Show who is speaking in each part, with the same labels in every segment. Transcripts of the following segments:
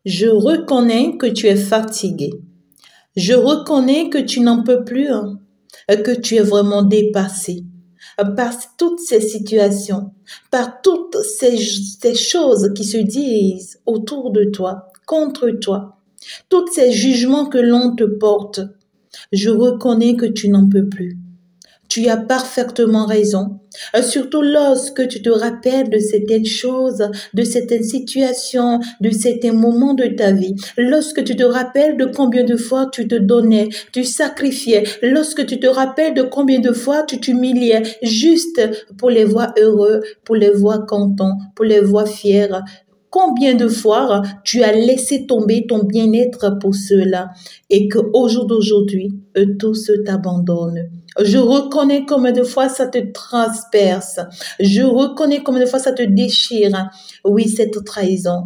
Speaker 1: Je reconnais que tu es fatigué. Je reconnais que tu n'en peux plus, hein, que tu es vraiment dépassé par toutes ces situations, par toutes ces choses qui se disent autour de toi, contre toi, tous ces jugements que l'on te porte. Je reconnais que tu n'en peux plus. Tu as parfaitement raison. Surtout lorsque tu te rappelles de certaines choses, de certaines situations, de certains moments de ta vie. Lorsque tu te rappelles de combien de fois tu te donnais, tu sacrifiais. Lorsque tu te rappelles de combien de fois tu t'humiliais juste pour les voir heureux, pour les voir contents, pour les voir fiers. Combien de fois tu as laissé tomber ton bien-être pour cela et qu'au jour d'aujourd'hui, tous t'abandonnent. Je reconnais combien de fois ça te transperce. Je reconnais combien de fois ça te déchire. Oui, cette trahison.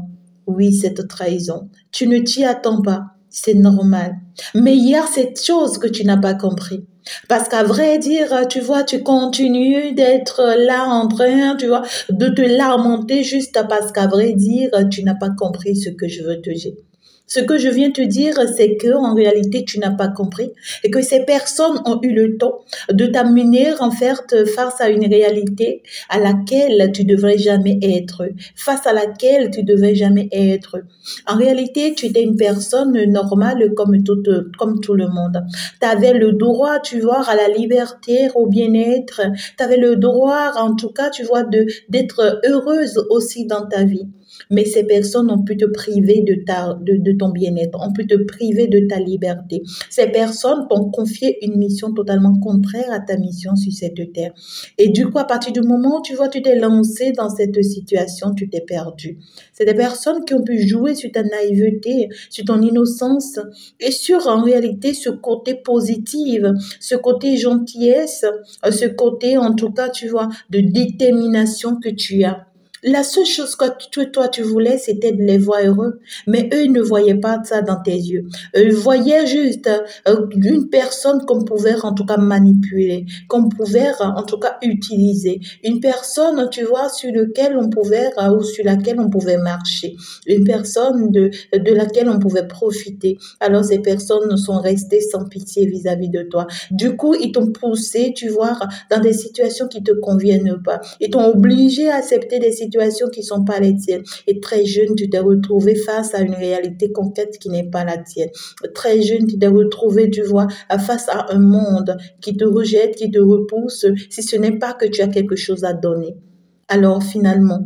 Speaker 1: Oui, cette trahison. Tu ne t'y attends pas. C'est normal. Mais il y a cette chose que tu n'as pas compris. Parce qu'à vrai dire, tu vois, tu continues d'être là en train, tu vois, de te lamenter juste parce qu'à vrai dire, tu n'as pas compris ce que je veux te dire. Ce que je viens te dire, c'est que en réalité, tu n'as pas compris et que ces personnes ont eu le temps de t'amener en fait face à une réalité à laquelle tu devrais jamais être, face à laquelle tu devrais jamais être. En réalité, tu étais une personne normale comme tout le monde. Tu avais le droit, tu vois, à la liberté, au bien-être. Tu avais le droit, en tout cas, tu vois, d'être heureuse aussi dans ta vie. Mais ces personnes ont pu te priver de ton bien-être, ont pu te priver de ta liberté. Ces personnes t'ont confié une mission totalement contraire à ta mission sur cette terre. Et du coup, à partir du moment où tu vois, tu t'es lancé dans cette situation, tu t'es perdu. C'est des personnes qui ont pu jouer sur ta naïveté, sur ton innocence et sur, en réalité, ce côté positif, ce côté gentillesse, ce côté, en tout cas, tu vois, de détermination que tu as. La seule chose que toi, tu voulais, c'était de les voir heureux. Mais eux, ils ne voyaient pas ça dans tes yeux. Ils voyaient juste une personne qu'on pouvait en tout cas manipuler, qu'on pouvait en tout cas utiliser. Une personne, tu vois, sur lequel on pouvait ou sur laquelle on pouvait marcher. Une personne de laquelle on pouvait profiter. Alors ces personnes sont restées sans pitié vis-à-vis de toi. Du coup, ils t'ont poussé, tu vois, dans des situations qui te conviennent pas. Ils t'ont obligé à accepter des situations qui sont pas les tiennes. Et très jeune, tu t'es retrouvé face à une réalité concrète qui n'est pas la tienne. Très jeune, tu t'es retrouvé, tu vois, face à un monde qui te rejette, qui te repousse, si ce n'est pas que tu as quelque chose à donner. Alors finalement,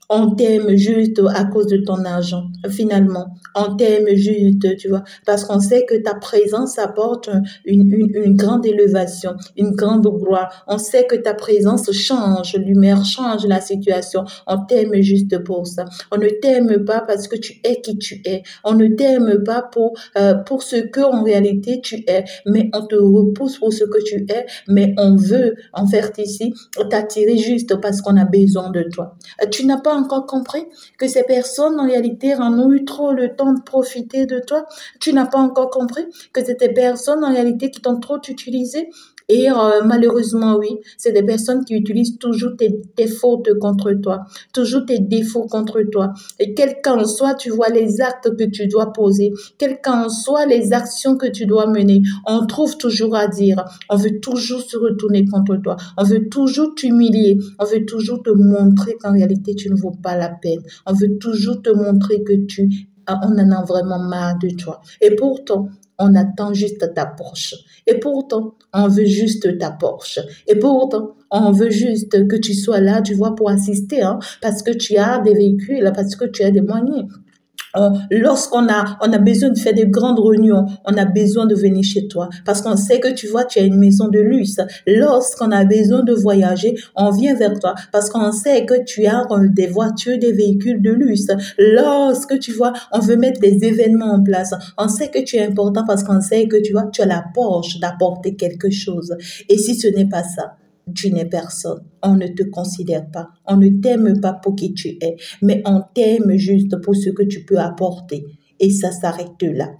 Speaker 1: on t'aime juste à cause de ton argent. Finalement, on t'aime juste, tu vois, parce qu'on sait que ta présence apporte une grande élévation, une grande gloire. On sait que ta présence change l'humeur, change la situation. On t'aime juste pour ça. On ne t'aime pas parce que tu es qui tu es. On ne t'aime pas pour ce que en réalité tu es, mais on te repousse pour ce que tu es, mais on veut en faire ici t'attirer juste parce qu'on a besoin de toi. Tu n'as pas encore compris que ces personnes, en réalité, en ont eu trop le temps de profiter de toi. Tu n'as pas encore compris que c'est des personnes, en réalité, qui t'ont trop utilisé. Et malheureusement, oui, c'est des personnes qui utilisent toujours tes fautes contre toi, toujours tes défauts contre toi. Et quel qu'en soit, tu vois, les actes que tu dois poser, quelles qu'en soient les actions que tu dois mener, on trouve toujours à dire. On veut toujours se retourner contre toi. On veut toujours t'humilier. On veut toujours te montrer qu'en réalité, tu ne vaux pas la peine. On veut toujours te montrer que on en a vraiment marre de toi. Et pourtant, on attend juste ta Porsche. Et pourtant, on veut juste ta Porsche. Et pourtant, on veut juste que tu sois là, tu vois, pour assister, hein, parce que tu as des véhicules, parce que tu as des moyens. Lorsqu'on on a besoin de faire des grandes réunions, on a besoin de venir chez toi parce qu'on sait que tu vois, tu as une maison de luxe. Lorsqu'on a besoin de voyager, on vient vers toi parce qu'on sait que tu as des voitures, des véhicules de luxe. Lorsque tu vois, on veut mettre des événements en place, on sait que tu es important parce qu'on sait que tu vois, tu as la Porsche d'apporter quelque chose. Et si ce n'est pas ça, tu n'es personne. On ne te considère pas. On ne t'aime pas pour qui tu es, mais on t'aime juste pour ce que tu peux apporter. Et ça s'arrête là.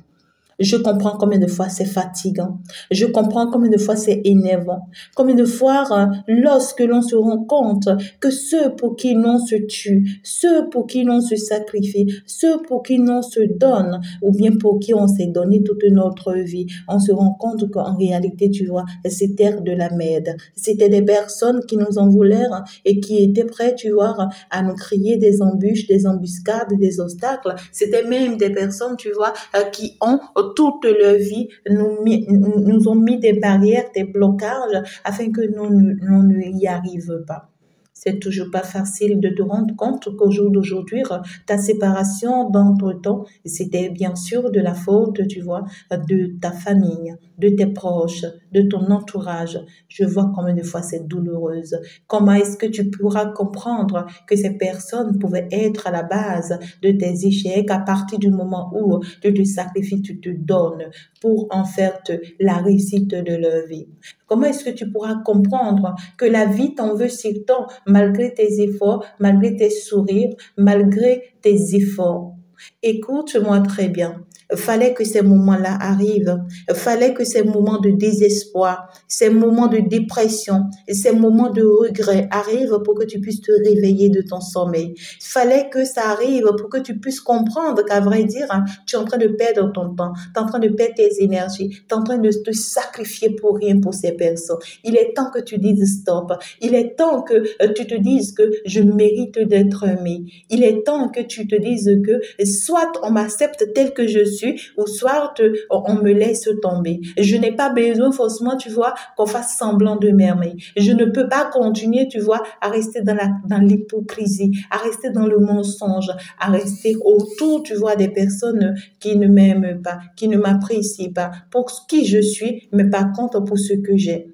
Speaker 1: Je comprends combien de fois c'est fatigant. Je comprends combien de fois c'est énervant. Combien de fois, lorsque l'on se rend compte que ceux pour qui l'on se tue, ceux pour qui l'on se sacrifie, ceux pour qui l'on se donne, ou bien pour qui on s'est donné toute notre vie, on se rend compte qu'en réalité, tu vois, c'était de la merde. C'était des personnes qui nous en voulaient et qui étaient prêtes, tu vois, à nous créer des embûches, des embuscades, des obstacles. C'était même des personnes, tu vois, qui ont toute leur vie nous ont mis des barrières, des blocages afin que nous ne y arrivions pas. C'est toujours pas facile de te rendre compte qu'au jour d'aujourd'hui, ta séparation d'entre-temps, c'était bien sûr de la faute, tu vois, de ta famille, de tes proches, de ton entourage. Je vois combien de fois c'est douloureuse. Comment est-ce que tu pourras comprendre que ces personnes pouvaient être à la base de tes échecs à partir du moment où tu te sacrifies, tu te donnes pour en faire la réussite de leur vie? Comment est-ce que tu pourras comprendre que la vie t'en veut si tant malgré tes efforts, malgré tes sourires, malgré tes efforts? Écoute-moi très bien. Fallait que ces moments-là arrivent. Fallait que ces moments de désespoir, ces moments de dépression, ces moments de regret arrivent pour que tu puisses te réveiller de ton sommeil. Fallait que ça arrive pour que tu puisses comprendre qu'à vrai dire, tu es en train de perdre ton temps, tu es en train de perdre tes énergies, tu es en train de te sacrifier pour rien pour ces personnes. Il est temps que tu dises stop. Il est temps que tu te dises que je mérite d'être aimé. Il est temps que tu te dises que soit on m'accepte tel que je suis, ou soit on me laisse tomber. Je n'ai pas besoin forcément, tu vois, qu'on fasse semblant de m'aimer. Je ne peux pas continuer, tu vois, à rester dans l'hypocrisie, à rester dans le mensonge, à rester autour, tu vois, des personnes qui ne m'aiment pas, qui ne m'apprécient pas pour qui je suis, mais par contre pour ce que j'ai.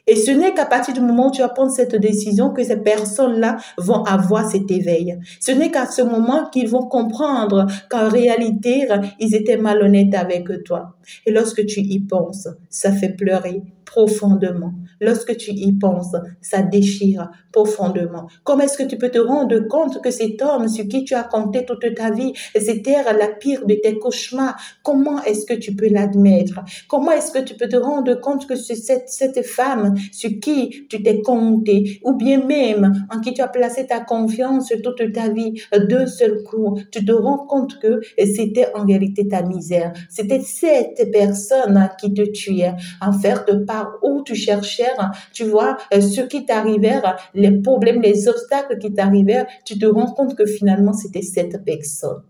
Speaker 1: Et ce n'est qu'à partir du moment où tu vas prendre cette décision que ces personnes-là vont avoir cet éveil. Ce n'est qu'à ce moment qu'ils vont comprendre qu'en réalité, ils étaient malhonnêtes avec toi. Et lorsque tu y penses, ça fait pleurer profondément. Lorsque tu y penses, ça déchire profondément. Comment est-ce que tu peux te rendre compte que cet homme sur qui tu as compté toute ta vie, c'était la pire de tes cauchemars? Comment est-ce que tu peux l'admettre? Comment est-ce que tu peux te rendre compte que c'est cette femme sur qui tu t'es compté, ou bien même en qui tu as placé ta confiance toute ta vie, d'un seul coup, tu te rends compte que c'était en réalité ta misère. C'était cette personne qui te tuait, en fait, de par où tu cherchais, tu vois, ce qui t'arrivait, les problèmes, les obstacles qui t'arrivaient, tu te rends compte que finalement, c'était cette personne.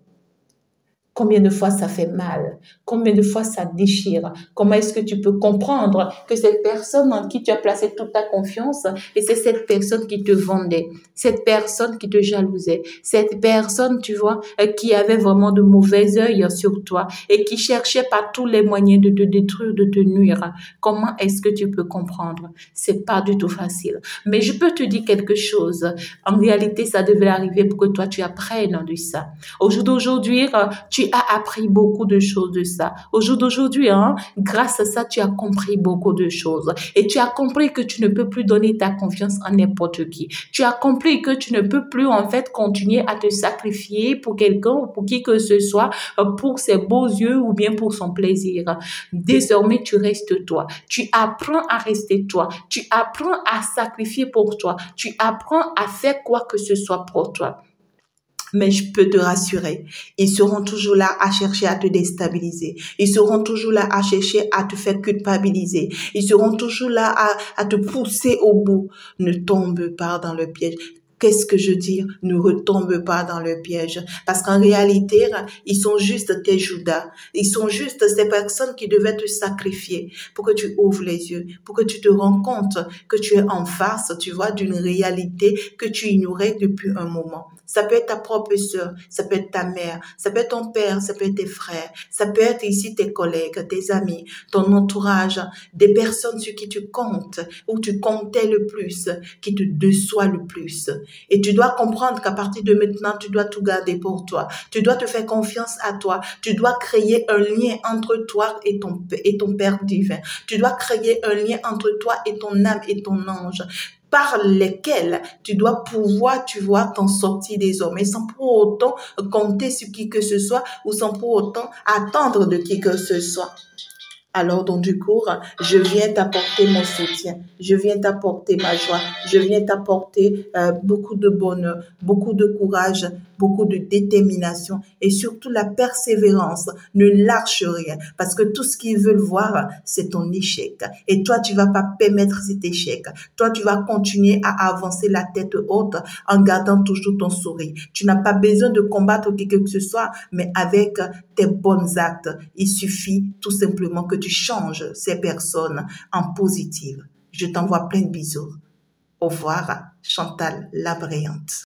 Speaker 1: Combien de fois ça fait mal? Combien de fois ça déchire? Comment est-ce que tu peux comprendre que cette personne en qui tu as placé toute ta confiance, et c'est cette personne qui te vendait, cette personne qui te jalousait, cette personne, tu vois, qui avait vraiment de mauvais œil sur toi et qui cherchait par tous les moyens de te détruire, de te nuire? Comment est-ce que tu peux comprendre? C'est pas du tout facile. Mais je peux te dire quelque chose. En réalité, ça devait arriver pour que toi, tu apprennes de ça. Au jour d'aujourd'hui, tu as appris beaucoup de choses de ça. Au jour d'aujourd'hui, grâce à ça, tu as compris beaucoup de choses. Et tu as compris que tu ne peux plus donner ta confiance à n'importe qui. Tu as compris que tu ne peux plus, en fait, continuer à te sacrifier pour quelqu'un ou pour qui que ce soit, pour ses beaux yeux ou bien pour son plaisir. Désormais, tu restes toi. Tu apprends à rester toi. Tu apprends à sacrifier pour toi. Tu apprends à faire quoi que ce soit pour toi. Mais je peux te rassurer, ils seront toujours là à chercher à te déstabiliser. Ils seront toujours là à chercher à te faire culpabiliser. Ils seront toujours là à te pousser au bout. Ne tombe pas dans le piège. Qu'est-ce que je dis? Ne retombe pas dans le piège. Parce qu'en réalité, ils sont juste tes Judas. Ils sont juste ces personnes qui devaient te sacrifier pour que tu ouvres les yeux, pour que tu te rends compte que tu es en face, tu vois, d'une réalité que tu ignorais depuis un moment. Ça peut être ta propre sœur, ça peut être ta mère, ça peut être ton père, ça peut être tes frères, ça peut être ici tes collègues, tes amis, ton entourage, des personnes sur qui tu comptes, ou tu comptais le plus, qui te déçoivent le plus. Et tu dois comprendre qu'à partir de maintenant, tu dois tout garder pour toi. Tu dois te faire confiance à toi. Tu dois créer un lien entre toi et ton Père divin. Tu dois créer un lien entre toi et ton âme et ton ange. par lesquels tu dois pouvoir, tu vois, t'en sortir désormais sans pour autant compter sur qui que ce soit ou sans pour autant attendre de qui que ce soit. Alors, donc, du coup, je viens t'apporter mon soutien, je viens t'apporter ma joie, je viens t'apporter beaucoup de bonheur, beaucoup de courage, beaucoup de détermination et surtout la persévérance. Ne lâche rien parce que tout ce qu'ils veulent voir, c'est ton échec. Et toi, tu vas pas permettre cet échec. Toi, tu vas continuer à avancer la tête haute en gardant toujours ton sourire. Tu n'as pas besoin de combattre qui que ce soit, mais avec tes bons actes, il suffit tout simplement que tu changes ces personnes en positives. Je t'envoie plein de bisous. Au revoir, Chantal la Brillante.